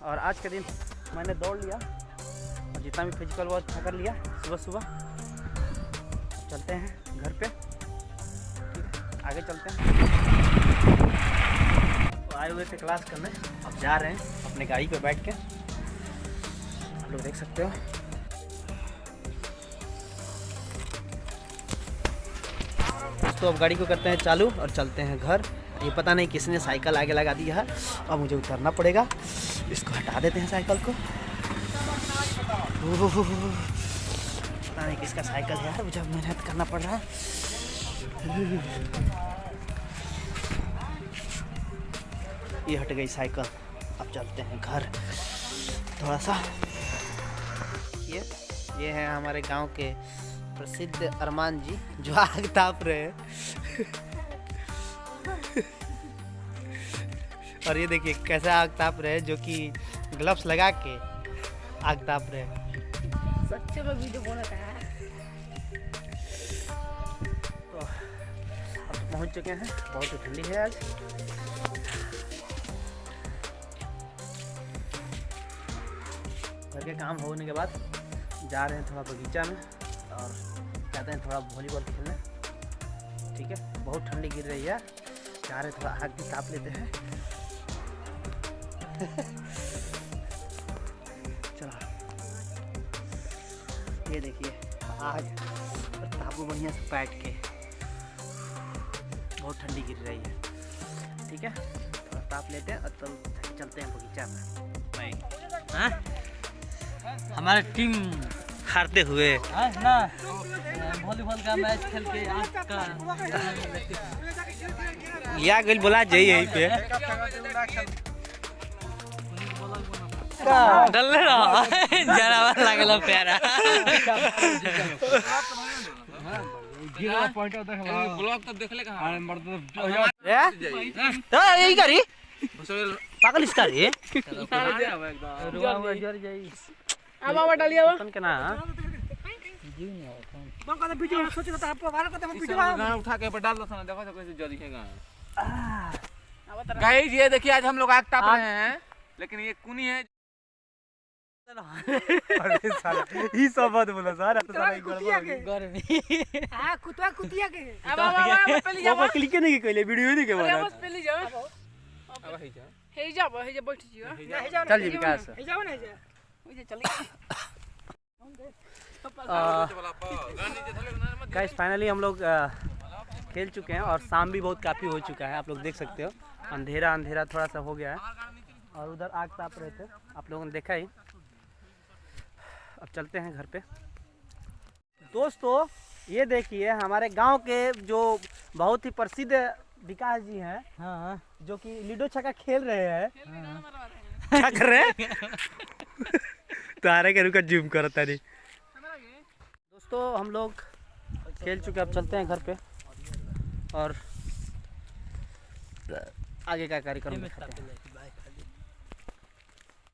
और आज के दिन मैंने दौड़ लिया और जितना भी फिजिकल वर्क कर लिया सुबह सुबह। चलते हैं घर पे, आगे चलते हैं। तो आए हुए थे क्लास करने, अब जा रहे हैं अपने गाड़ी पे बैठ के, आप लोग देख सकते हो। तो अब गाड़ी को करते हैं चालू और चलते हैं घर। ये पता नहीं किसने साइकिल आगे लगा दिया है, अब मुझे उतरना पड़ेगा। इसको हटा देते हैं साइकिल को। पता नहीं किसका साइकिल है यार, मुझे मेहनत करना पड़ रहा है। ये हट गई साइकिल, अब चलते हैं घर थोड़ा सा। ये है हमारे गांव के प्रसिद्ध अरमान जी जो आग ताप रहे हैं। और ये देखिए कैसा आग ताप रहे हैं, जो कि ग्लव्स लगा के आग ताप रहे हैं। सच्चे में वीडियो बना है। तो अब तो पहुंच चुके हैं, बहुत ही ठंडी है आज। घर के काम होने के बाद जा रहे हैं थोड़ा बगीचा में और जाते हैं थोड़ा वॉलीबॉल खेलने। ठीक है, बहुत ठंडी गिर रही है, जा रहे थोड़ा आग भी ताप लेते हैं। चलो, ये देखिए आग तापो बढ़िया से बैठ के, बहुत ठंडी गिर रही है। ठीक है, थोड़ा ताप लेते हैं और तब चलते हैं बगीचा में। हाँ? हमारे टीम हारते हुए ना वॉलीबॉल का मैच खेल के आज का या गल बोला जाइए यहीं पे डल्ले रहा जरा लागल प्यारा। पॉइंट ब्लॉक तो देखले कहां तो यही करी पागल इसका रे अब आवा डालिए अब तन के ना कौन का वीडियो सोच रहा था आपको वाला का वीडियो गाना उठा के ऊपर डाल दो ना, देखो तो कैसे जल्दी है गाइस। ये देखिए आज हम लोग आग ताप रहे हैं, लेकिन ये कुनी है। अरे साला ई सब बात बोला सर, तो साला गर्मी हां कुतिया के अब पहले जाओ वो क्लिक नहीं कइले वीडियो नहीं के बना। बस पहले जाओ अब हे जाओ बैठ जियो। चल जी विकास हे जाओ ना ओए चल। गाइस फाइनली हम लोग खेल चुके हैं और शाम भी बहुत काफ़ी हो चुका है, आप लोग देख सकते हो। अंधेरा अंधेरा थोड़ा सा हो गया है और उधर आग ताप रहे थे, आप लोगों ने देखा ही। अब चलते हैं घर पे। दोस्तों ये देखिए हमारे गांव के जो बहुत ही प्रसिद्ध विकास जी हैं, हाँ, जो कि लूडो छक्का खेल रहे हैं। क्या कर रहे हैं? तारे के रुका जूम करता नहीं। दोस्तों हम लोग खेल चुके, अब चलते हैं घर पे और आगे का कार्यक्रम दिखाते हैं।